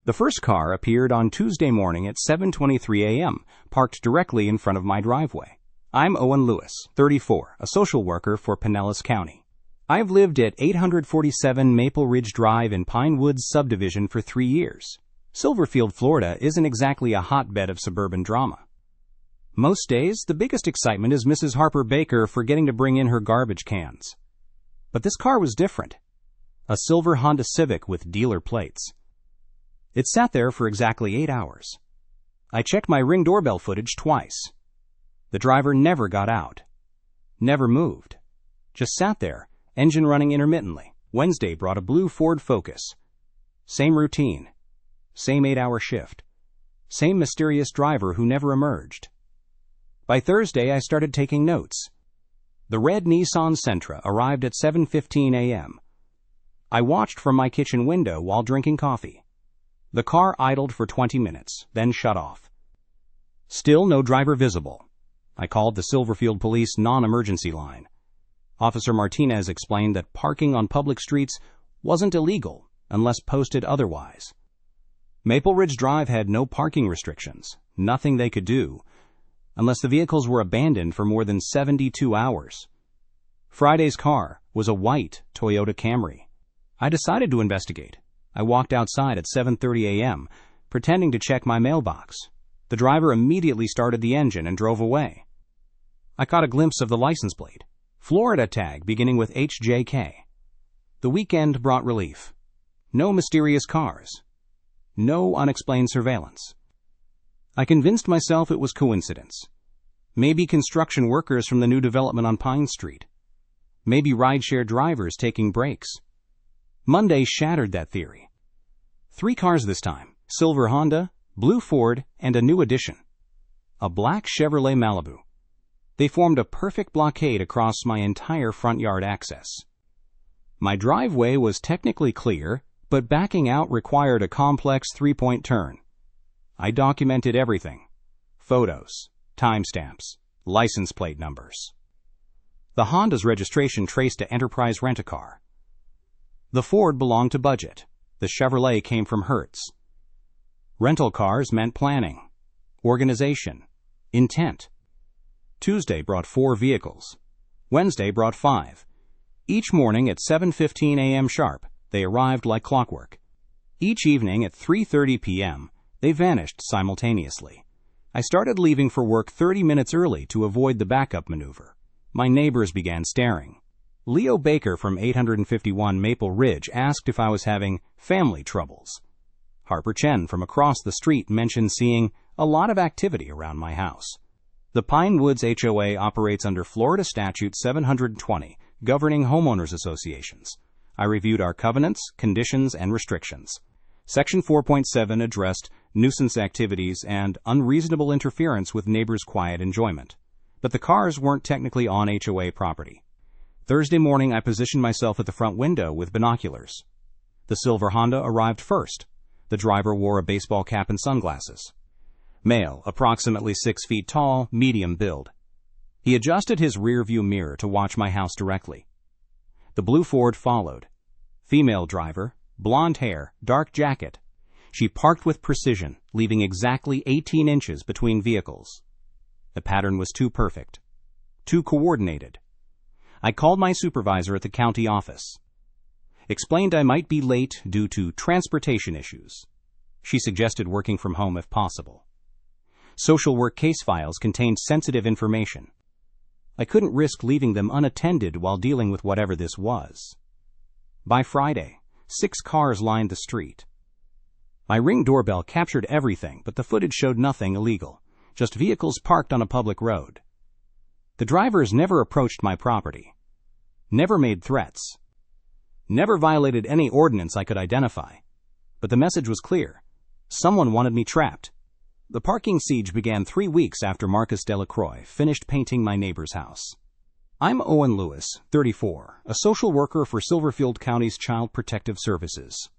The first car appeared on Tuesday morning at 7:23 a.m., parked directly in front of my driveway. I'm Owen Lewis, 34, a social worker for Pinellas County. I've lived at 847 Maple Ridge Drive in Pine Woods subdivision for 3 years. Silverfield, Florida isn't exactly a hotbed of suburban drama. Most days, the biggest excitement is Mrs. Harper Baker forgetting to bring in her garbage cans. But this car was different. A silver Honda Civic with dealer plates. It sat there for exactly 8 hours. I checked my Ring doorbell footage twice. The driver never got out. Never moved. Just sat there, engine running intermittently. Wednesday brought a blue Ford Focus. Same routine. Same 8-hour shift. Same mysterious driver who never emerged. By Thursday, I started taking notes. The red Nissan Sentra arrived at 7:15 a.m. I watched from my kitchen window while drinking coffee. The car idled for 20 minutes, then shut off. Still no driver visible. I called the Silverfield Police non-emergency line. Officer Martinez explained that parking on public streets wasn't illegal unless posted otherwise. Maple Ridge Drive had no parking restrictions, nothing they could do, unless the vehicles were abandoned for more than 72 hours. Friday's car was a white Toyota Camry. I decided to investigate. I walked outside at 7:30 a.m., pretending to check my mailbox. The driver immediately started the engine and drove away. I caught a glimpse of the license plate, Florida tag beginning with HJK. The weekend brought relief. No mysterious cars. No unexplained surveillance. I convinced myself it was coincidence. Maybe construction workers from the new development on Pine Street. Maybe rideshare drivers taking breaks. Monday shattered that theory. 3 cars this time: silver Honda, blue Ford, and a new addition, a black Chevrolet Malibu. They formed a perfect blockade across my entire front yard access. My driveway was technically clear, but backing out required a complex 3-point turn. I documented everything: photos, timestamps, license plate numbers. The Honda's registration traced to Enterprise Rent-A-Car. The Ford belonged to Budget. The Chevrolet came from Hertz. Rental cars meant planning, organization, intent. Tuesday brought 4 vehicles. Wednesday brought 5. Each morning at 7:15 a.m. sharp, they arrived like clockwork. Each evening at 3:30 p.m., they vanished simultaneously. I started leaving for work 30 minutes early to avoid the backup maneuver. My neighbors began staring. Leo Baker from 851 Maple Ridge asked if I was having family troubles. Harper Chen from across the street mentioned seeing a lot of activity around my house. The Pine Woods HOA operates under Florida Statute 720, governing homeowners associations. I reviewed our covenants, conditions, and restrictions. Section 4.7 addressed nuisance activities and unreasonable interference with neighbors' quiet enjoyment. But the cars weren't technically on HOA property. Thursday morning, I positioned myself at the front window with binoculars. The silver Honda arrived first. The driver wore a baseball cap and sunglasses. Male, approximately 6 feet tall, medium build. He adjusted his rear-view mirror to watch my house directly. The blue Ford followed. Female driver, blonde hair, dark jacket. She parked with precision, leaving exactly 18 inches between vehicles. The pattern was too perfect, too coordinated. I called my supervisor at the county office. Explained I might be late due to transportation issues. She suggested working from home if possible. Social work case files contained sensitive information. I couldn't risk leaving them unattended while dealing with whatever this was. By Friday, 6 cars lined the street. My Ring doorbell captured everything, but the footage showed nothing illegal, just vehicles parked on a public road. The drivers never approached my property, never made threats, never violated any ordinance I could identify. But the message was clear. Someone wanted me trapped. The parking siege began 3 weeks after Marcus Delacroix finished painting my neighbor's house. I'm Owen Lewis, 34, a social worker for Silverfield County's Child Protective Services.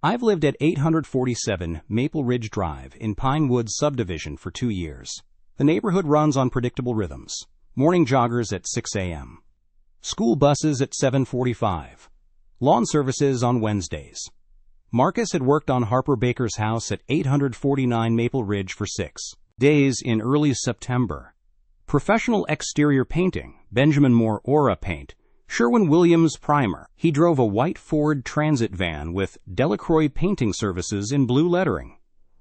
I've lived at 847 Maple Ridge Drive in Pine Woods subdivision for 2 years. The neighborhood runs on predictable rhythms. Morning joggers at 6 a.m. School buses at 7:45. Lawn services on Wednesdays. Marcus had worked on Harper Baker's house at 849 Maple Ridge for 6 days in early September. Professional exterior painting, Benjamin Moore Aura paint, Sherwin-Williams primer. He drove a white Ford Transit van with Delacroix Painting Services in blue lettering.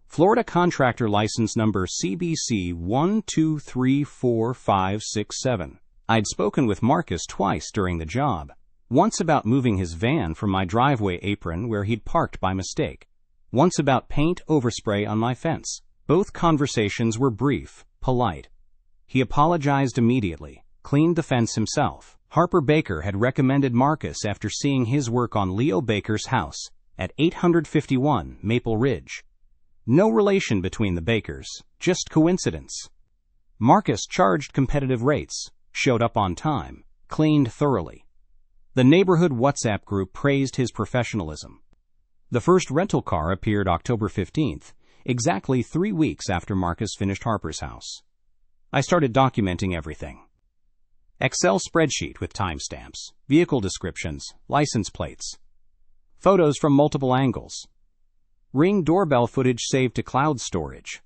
Florida contractor license number CBC 1234567. I'd spoken with Marcus twice during the job. Once about moving his van from my driveway apron where he'd parked by mistake. Once about paint overspray on my fence. Both conversations were brief, polite. He apologized immediately, cleaned the fence himself. Harper Baker had recommended Marcus after seeing his work on Leo Baker's house at 851 Maple Ridge. No relation between the Bakers, just coincidence. Marcus charged competitive rates, showed up on time, cleaned thoroughly. The neighborhood WhatsApp group praised his professionalism. The first rental car appeared October 15th, exactly 3 weeks after Marcus finished Harper's house. I started documenting everything. Excel spreadsheet with timestamps, vehicle descriptions, license plates, photos from multiple angles, Ring doorbell footage saved to cloud storage.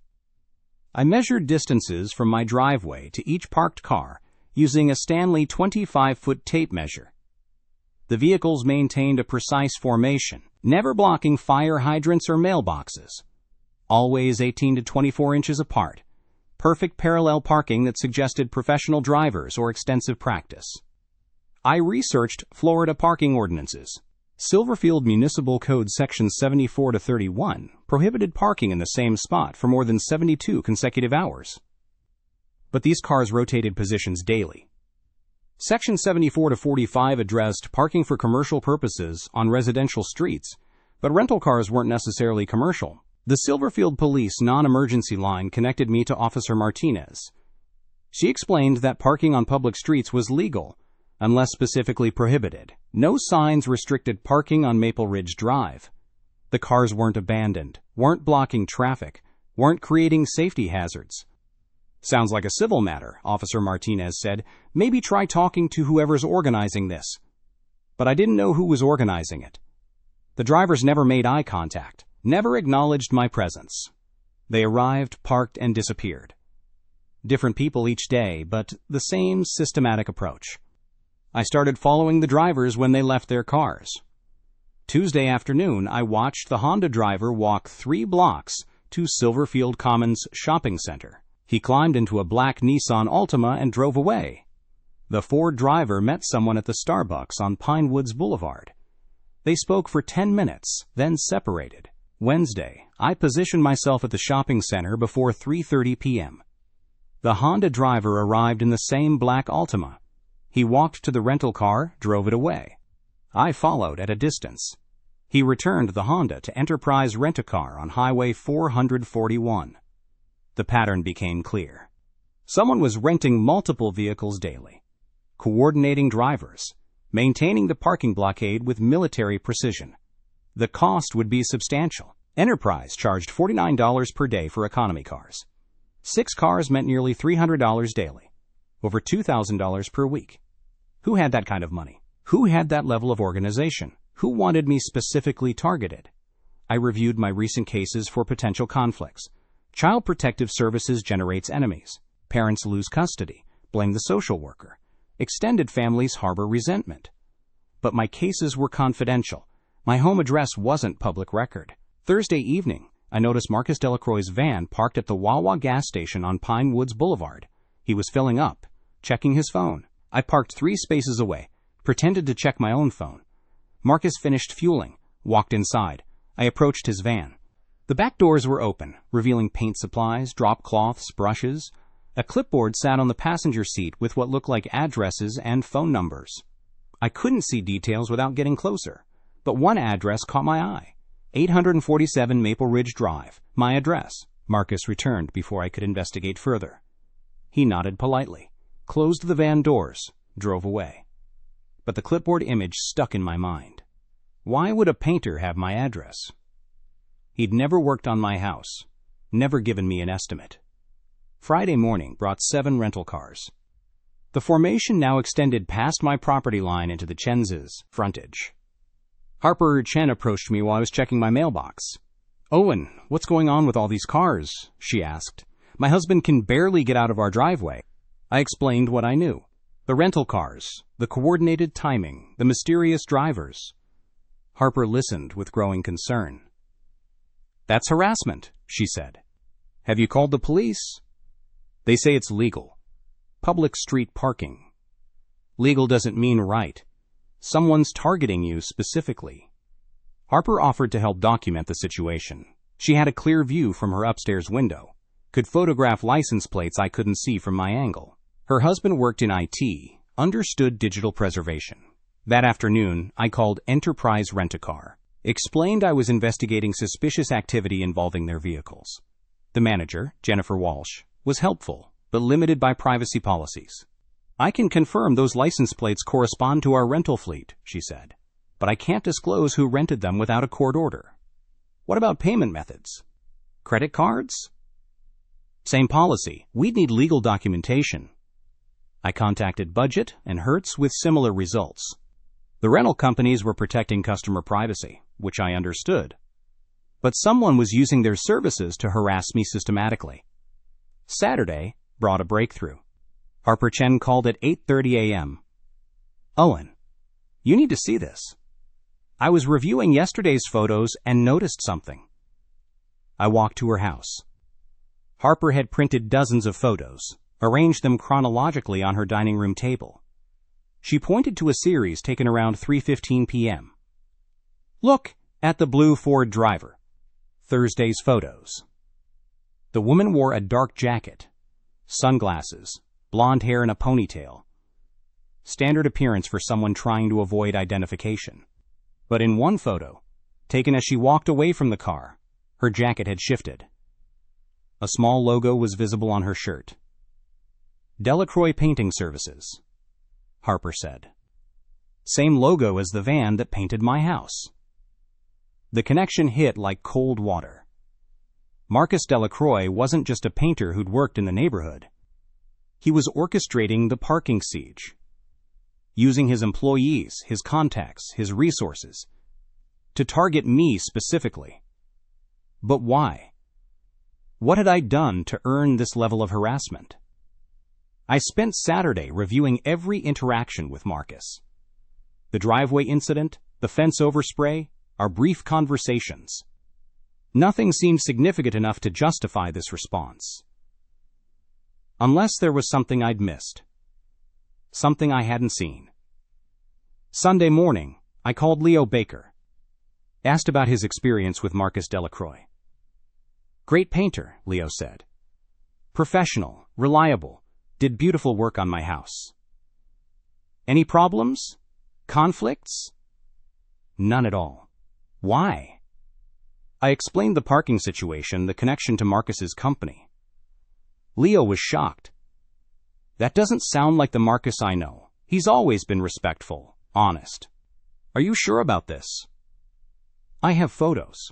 I measured distances from my driveway to each parked car using a Stanley 25-foot tape measure. The vehicles maintained a precise formation, never blocking fire hydrants or mailboxes. Always 18 to 24 inches apart. Perfect parallel parking that suggested professional drivers or extensive practice. I researched Florida parking ordinances. Silverfield Municipal Code Section 74-31 prohibited parking in the same spot for more than 72 consecutive hours. But these cars rotated positions daily. Section 74-45 addressed parking for commercial purposes on residential streets, but rental cars weren't necessarily commercial. The Silverfield Police non-emergency line connected me to Officer Martinez. She explained that parking on public streets was legal, unless specifically prohibited. No signs restricted parking on Maple Ridge Drive. The cars weren't abandoned, weren't blocking traffic, weren't creating safety hazards. Sounds like a civil matter, Officer Martinez said. Maybe try talking to whoever's organizing this. But I didn't know who was organizing it. The drivers never made eye contact, never acknowledged my presence. They arrived, parked, and disappeared. Different people each day, but the same systematic approach. I started following the drivers when they left their cars. Tuesday afternoon, I watched the Honda driver walk 3 blocks to Silverfield Commons Shopping Center. He climbed into a black Nissan Altima and drove away. The Ford driver met someone at the Starbucks on Pine Woods Boulevard. They spoke for 10 minutes, then separated. Wednesday, I positioned myself at the shopping center before 3:30 p.m. The Honda driver arrived in the same black Altima. He walked to the rental car, drove it away. I followed at a distance. He returned the Honda to Enterprise Rent-A-Car on Highway 441. The pattern became clear. Someone was renting multiple vehicles daily, coordinating drivers, maintaining the parking blockade with military precision. The cost would be substantial. Enterprise charged $49 per day for economy cars. 6 cars meant nearly $300 daily, over $2,000 per week. Who had that kind of money? Who had that level of organization? Who wanted me specifically targeted? I reviewed my recent cases for potential conflicts. Child Protective Services generates enemies. Parents lose custody, blame the social worker. Extended families harbor resentment. But my cases were confidential. My home address wasn't public record. Thursday evening, I noticed Marcus Delacroix's van parked at the Wawa gas station on Pine Woods Boulevard. He was filling up, checking his phone. I parked 3 spaces away, pretended to check my own phone. Marcus finished fueling, walked inside. I approached his van. The back doors were open, revealing paint supplies, drop cloths, brushes. A clipboard sat on the passenger seat with what looked like addresses and phone numbers. I couldn't see details without getting closer, but one address caught my eye. 847 Maple Ridge Drive, my address. Marcus returned before I could investigate further. He nodded politely, closed the van doors, drove away. But the clipboard image stuck in my mind. Why would a painter have my address? He'd never worked on my house, never given me an estimate. Friday morning brought 7 rental cars. The formation now extended past my property line into the Chenz's frontage. Harper Chen approached me while I was checking my mailbox. "Owen, what's going on with all these cars?" she asked. "My husband can barely get out of our driveway." I explained what I knew. The rental cars, the coordinated timing, the mysterious drivers. Harper listened with growing concern. "That's harassment," she said. "Have you called the police?" "They say it's legal. Public street parking. Legal doesn't mean right. Someone's targeting you specifically." Harper offered to help document the situation. She had a clear view from her upstairs window, could photograph license plates I couldn't see from my angle. Her husband worked in IT, understood digital preservation. That afternoon, I called Enterprise Rent-A-Car, explained I was investigating suspicious activity involving their vehicles. The manager, Jennifer Walsh, was helpful, but limited by privacy policies. "I can confirm those license plates correspond to our rental fleet," she said, "but I can't disclose who rented them without a court order." "What about payment methods? Credit cards?" "Same policy. We'd need legal documentation." I contacted Budget and Hertz with similar results. The rental companies were protecting customer privacy, which I understood. But someone was using their services to harass me systematically. Saturday brought a breakthrough. Harper Chen called at 8:30 a.m. "Owen, you need to see this. I was reviewing yesterday's photos and noticed something." I walked to her house. Harper had printed dozens of photos, arranged them chronologically on her dining room table. She pointed to a series taken around 3:15 p.m. "Look at the blue Ford driver. Thursday's photos." The woman wore a dark jacket, sunglasses, blonde hair in a ponytail. Standard appearance for someone trying to avoid identification. But in one photo, taken as she walked away from the car, her jacket had shifted. A small logo was visible on her shirt. "Delacroix Painting Services," Harper said. "Same logo as the van that painted my house." The connection hit like cold water. Marcus Delacroix wasn't just a painter who'd worked in the neighborhood. He was orchestrating the parking siege, using his employees, his contacts, his resources, to target me specifically. But why? What had I done to earn this level of harassment? I spent Saturday reviewing every interaction with Marcus. The driveway incident, the fence overspray, our brief conversations. Nothing seemed significant enough to justify this response. Unless there was something I'd missed. Something I hadn't seen. Sunday morning, I called Leo Baker. Asked about his experience with Marcus Delacroix. "Great painter," Leo said. "Professional, reliable, did beautiful work on my house." "Any problems? Conflicts?" "None at all." "Why?" I explained the parking situation, the connection to Marcus's company. Leo was shocked. "That doesn't sound like the Marcus I know. He's always been respectful, honest." "Are you sure about this?" "I have photos."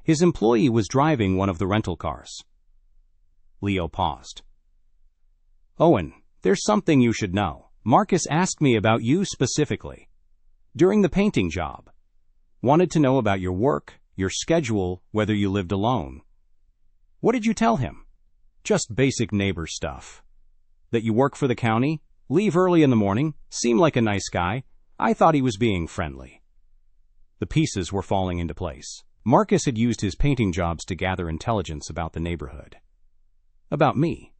His employee was driving one of the rental cars. Leo paused. "Owen, there's something you should know. Marcus asked me about you specifically. During the painting job. Wanted to know about your work, your schedule, whether you lived alone." "What did you tell him?" "Just basic neighbor stuff. That you work for the county, leave early in the morning, seem like a nice guy. I thought he was being friendly." The pieces were falling into place. Marcus had used his painting jobs to gather intelligence about the neighborhood. About me.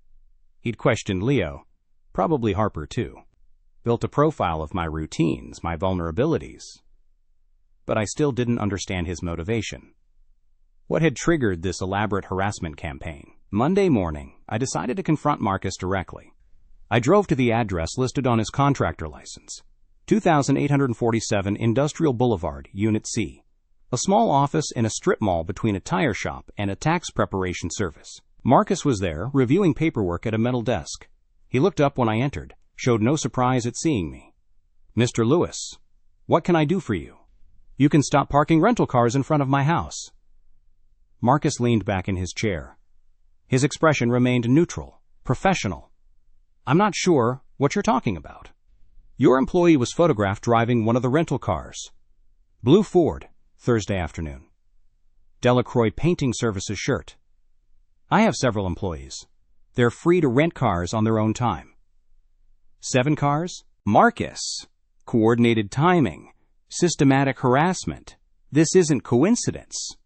He'd questioned Leo, probably Harper too. Built a profile of my routines, my vulnerabilities. But I still didn't understand his motivation. What had triggered this elaborate harassment campaign? Monday morning, I decided to confront Marcus directly. I drove to the address listed on his contractor license, 2847 Industrial Boulevard, Unit C, a small office in a strip mall between a tire shop and a tax preparation service. Marcus was there, reviewing paperwork at a metal desk. He looked up when I entered, showed no surprise at seeing me. "Mr. Lewis, what can I do for you?" "You can stop parking rental cars in front of my house." Marcus leaned back in his chair. His expression remained neutral, professional. "I'm not sure what you're talking about." "Your employee was photographed driving one of the rental cars. Blue Ford, Thursday afternoon. Delacroix Painting Services shirt. I have several employees. They're free to rent cars on their own time. 7 cars? Marcus. Coordinated timing. Systematic harassment. This isn't coincidence.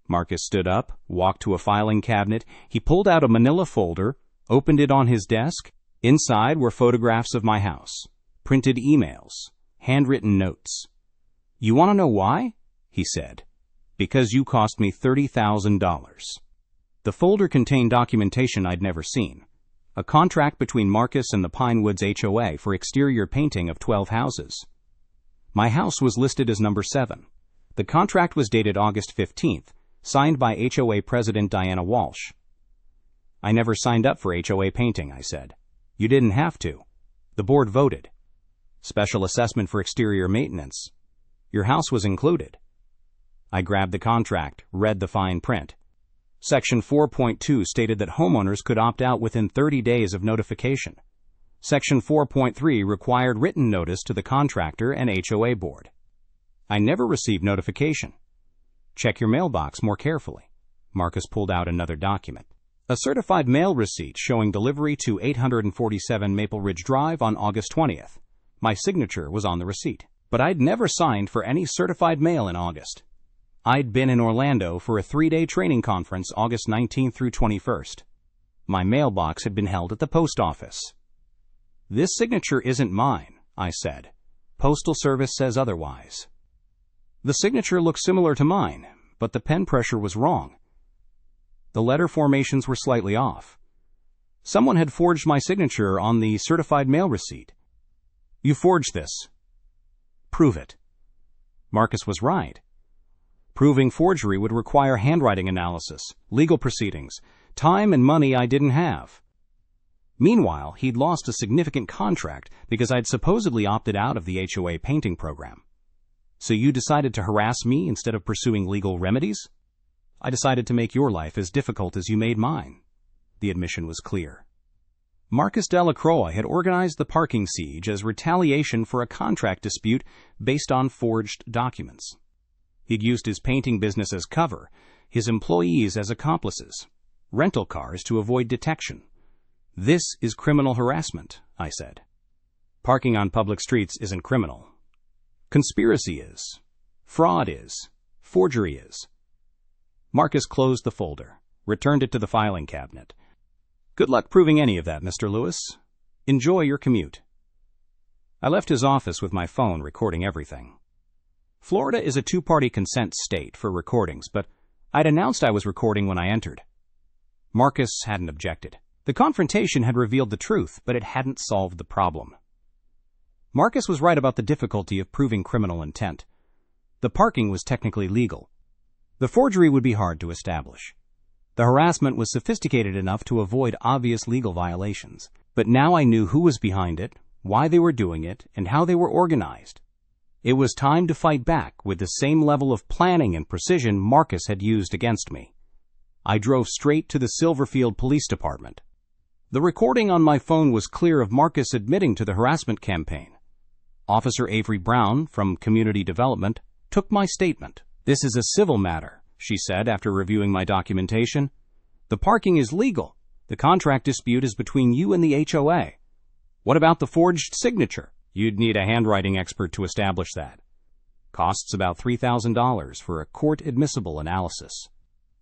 Marcus stood up, walked to a filing cabinet. He pulled out a manila folder, opened it on his desk. Inside were photographs of my house, printed emails, handwritten notes. You want to know why? He said. Because you cost me $30,000. The folder contained documentation I'd never seen. A contract between Marcus and the Pinewoods HOA for exterior painting of 12 houses. My house was listed as number 7. The contract was dated August 15th, signed by HOA President Diana Walsh. I never signed up for HOA painting, I said. You didn't have to. The board voted. Special assessment for exterior maintenance. Your house was included. I grabbed the contract, read the fine print. Section 4.2 stated that homeowners could opt out within 30 days of notification. Section 4.3 required written notice to the contractor and HOA board. I never received notification. Check your mailbox more carefully. Marcus pulled out another document. A certified mail receipt showing delivery to 847 Maple Ridge Drive on August 20th. My signature was on the receipt, but I'd never signed for any certified mail in August. I'd been in Orlando for a 3-day training conference August 19th through 21st. My mailbox had been held at the post office. This signature isn't mine, I said. Postal Service says otherwise. The signature looked similar to mine, but the pen pressure was wrong. The letter formations were slightly off. Someone had forged my signature on the certified mail receipt. You forged this. Prove it. Marcus was right. Proving forgery would require handwriting analysis, legal proceedings, time and money I didn't have. Meanwhile, he'd lost a significant contract because I'd supposedly opted out of the HOA painting program. So you decided to harass me instead of pursuing legal remedies? I decided to make your life as difficult as you made mine. The admission was clear. Marcus Delacroix had organized the parking siege as retaliation for a contract dispute based on forged documents. He'd used his painting business as cover, his employees as accomplices, rental cars to avoid detection. This is criminal harassment, I said. Parking on public streets isn't criminal. Conspiracy is. Fraud is. Forgery is. Marcus closed the folder, returned it to the filing cabinet. Good luck proving any of that, Mr. Lewis. Enjoy your commute. I left his office with my phone recording everything. Florida is a 2-party consent state for recordings, but I'd announced I was recording when I entered. Marcus hadn't objected. The confrontation had revealed the truth, but it hadn't solved the problem. Marcus was right about the difficulty of proving criminal intent. The parking was technically legal. The forgery would be hard to establish. The harassment was sophisticated enough to avoid obvious legal violations. But now I knew who was behind it, why they were doing it, and how they were organized. It was time to fight back with the same level of planning and precision Marcus had used against me. I drove straight to the Silverfield Police Department. The recording on my phone was clear of Marcus admitting to the harassment campaign. Officer Avery Brown, from Community Development, took my statement. This is a civil matter, she said after reviewing my documentation. The parking is legal. The contract dispute is between you and the HOA. What about the forged signature? You'd need a handwriting expert to establish that. Costs about $3,000 for a court-admissible analysis.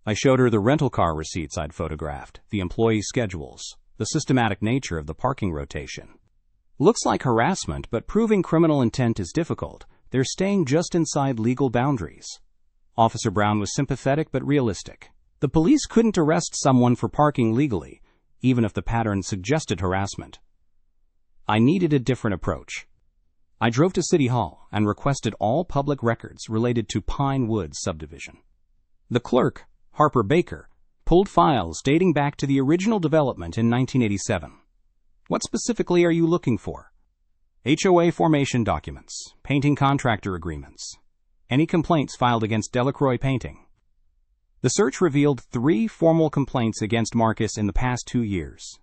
I showed her the rental car receipts I'd photographed, the employee schedules, the systematic nature of the parking rotation. Looks like harassment, but proving criminal intent is difficult. They're staying just inside legal boundaries. Officer Brown was sympathetic but realistic. The police couldn't arrest someone for parking legally, even if the pattern suggested harassment. I needed a different approach. I drove to City Hall and requested all public records related to Pine Woods subdivision. The clerk, Harper Baker, pulled files dating back to the original development in 1987. What specifically are you looking for? HOA formation documents, painting contractor agreements, any complaints filed against Delacroix Painting. The search revealed 3 formal complaints against Marcus in the past 2 years.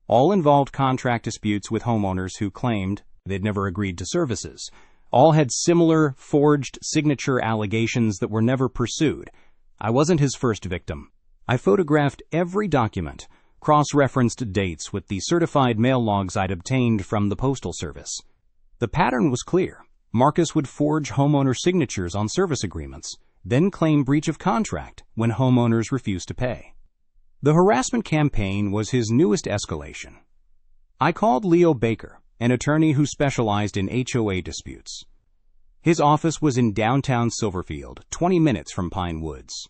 All involved contract disputes with homeowners who claimed they'd never agreed to services, All had similar forged signature allegations that were never pursued. I wasn't his first victim. I photographed every document, cross-referenced dates with the certified mail logs I'd obtained from the Postal Service. The pattern was clear. Marcus would forge homeowner signatures on service agreements, then claim breach of contract when homeowners refused to pay. The harassment campaign was his newest escalation. I called Leo Baker, an attorney who specialized in HOA disputes. His office was in downtown Silverfield, 20 minutes from Pine Woods.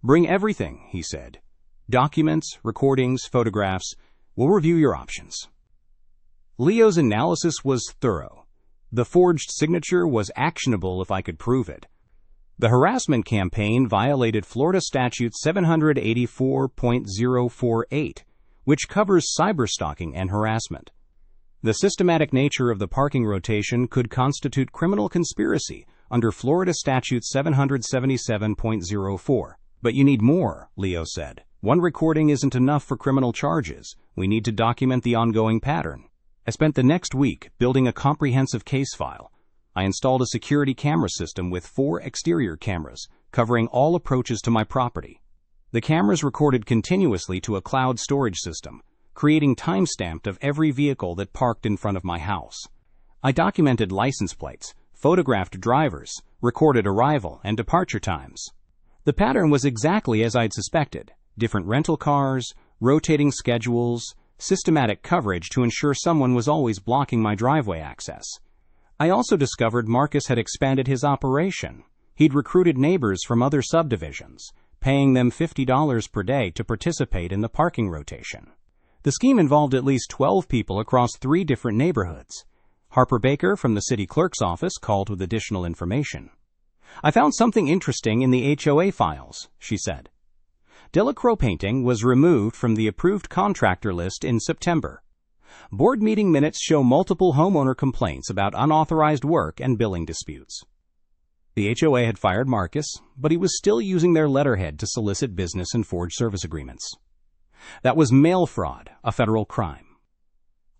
"Bring everything," he said. "Documents, recordings, photographs. We'll review your options." Leo's analysis was thorough. The forged signature was actionable if I could prove it. The harassment campaign violated Florida Statute 784.048, which covers cyberstalking and harassment. The systematic nature of the parking rotation could constitute criminal conspiracy under Florida Statute 777.04. "But you need more," Leo said. "One recording isn't enough for criminal charges. We need to document the ongoing pattern." I spent the next week building a comprehensive case file. I installed a security camera system with 4 exterior cameras, covering all approaches to my property. The cameras recorded continuously to a cloud storage system, creating timestamp of every vehicle that parked in front of my house. I documented license plates, photographed drivers, recorded arrival and departure times. The pattern was exactly as I'd suspected: different rental cars, rotating schedules, systematic coverage to ensure someone was always blocking my driveway access. I also discovered Marcus had expanded his operation. He'd recruited neighbors from other subdivisions, paying them $50 per day to participate in the parking rotation. The scheme involved at least 12 people across 3 different neighborhoods. Harper Baker from the city clerk's office called with additional information. "I found something interesting in the HOA files," she said. Delacroix Painting was removed from the approved contractor list in September. Board meeting minutes show multiple homeowner complaints about unauthorized work and billing disputes. The HOA had fired Marcus, but he was still using their letterhead to solicit business and forge service agreements. That was mail fraud, a federal crime.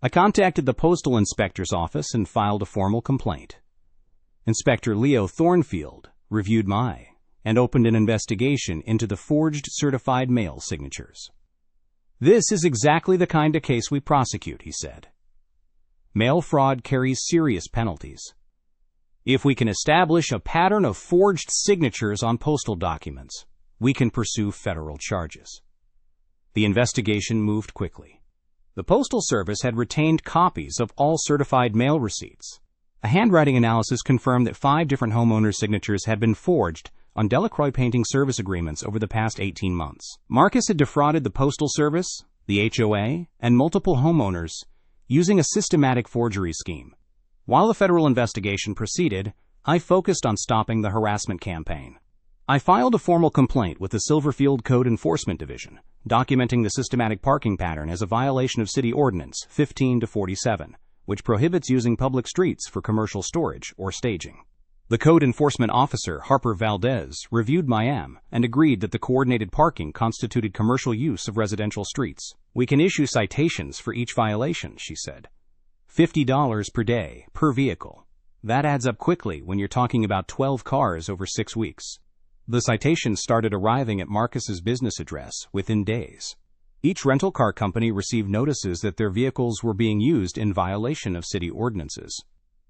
I contacted the postal inspector's office and filed a formal complaint. Inspector Leo Thornfield reviewed and opened an investigation into the forged certified mail signatures. "This is exactly the kind of case we prosecute," he said. "Mail fraud carries serious penalties. If we can establish a pattern of forged signatures on postal documents, we can pursue federal charges." The investigation moved quickly. The Postal Service had retained copies of all certified mail receipts. A handwriting analysis confirmed that 5 different homeowners' signatures had been forged on Delacroix Painting service agreements over the past 18 months. Marcus had defrauded the Postal Service, the HOA, and multiple homeowners using a systematic forgery scheme. While the federal investigation proceeded, I focused on stopping the harassment campaign. I filed a formal complaint with the Silverfield Code Enforcement Division, documenting the systematic parking pattern as a violation of City Ordinance 15-47, which prohibits using public streets for commercial storage or staging. The code enforcement officer, Harper Valdez, reviewed my AM and agreed that the coordinated parking constituted commercial use of residential streets. "We can issue citations for each violation," she said. $50 per day, per vehicle. That adds up quickly when you're talking about 12 cars over 6 weeks. The citations started arriving at Marcus's business address within days. Each rental car company received notices that their vehicles were being used in violation of city ordinances.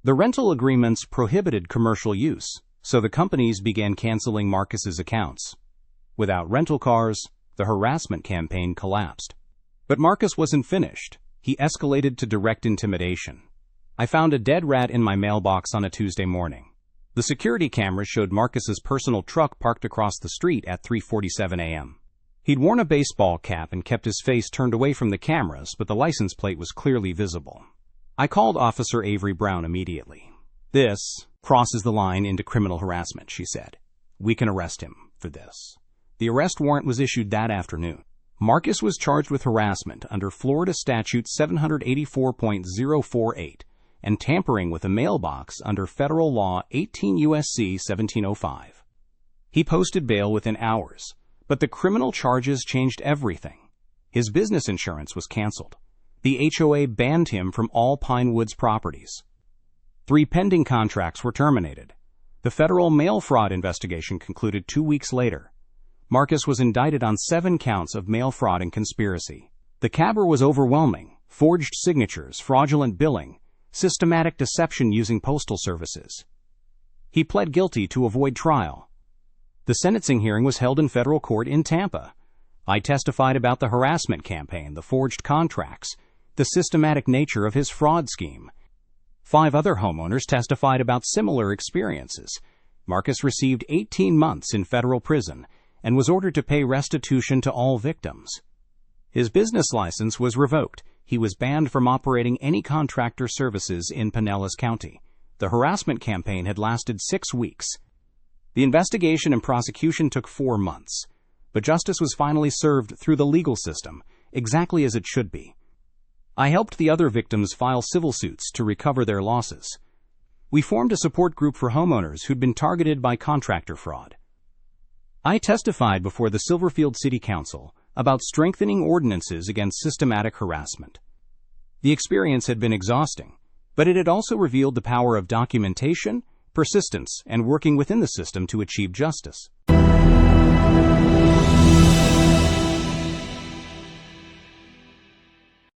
The rental agreements prohibited commercial use, so the companies began canceling Marcus's accounts. Without rental cars, the harassment campaign collapsed. But Marcus wasn't finished. He escalated to direct intimidation. I found a dead rat in my mailbox on a Tuesday morning. The security camera showed Marcus's personal truck parked across the street at 3:47 a.m. He'd worn a baseball cap and kept his face turned away from the cameras, but the license plate was clearly visible. I called Officer Avery Brown immediately. "This crosses the line into criminal harassment," she said. "We can arrest him for this." The arrest warrant was issued that afternoon. Marcus was charged with harassment under Florida Statute 784.048 and tampering with a mailbox under Federal Law 18 U.S.C. 1705. He posted bail within hours, but the criminal charges changed everything. His business insurance was canceled. The HOA banned him from all Pine Woods properties. 3 pending contracts were terminated. The federal mail fraud investigation concluded 2 weeks later. Marcus was indicted on 7 counts of mail fraud and conspiracy. The caliber was overwhelming: forged signatures, fraudulent billing, systematic deception using postal services. He pled guilty to avoid trial. The sentencing hearing was held in federal court in Tampa. I testified about the harassment campaign, the forged contracts, the systematic nature of his fraud scheme. 5 other homeowners testified about similar experiences. Marcus received 18 months in federal prison and was ordered to pay restitution to all victims. His business license was revoked. He was banned from operating any contractor services in Pinellas County. The harassment campaign had lasted 6 weeks. The investigation and prosecution took 4 months. But justice was finally served through the legal system, exactly as it should be. I helped the other victims file civil suits to recover their losses. We formed a support group for homeowners who'd been targeted by contractor fraud. I testified before the Silverfield City Council about strengthening ordinances against systematic harassment. The experience had been exhausting, but it had also revealed the power of documentation, persistence, and working within the system to achieve justice.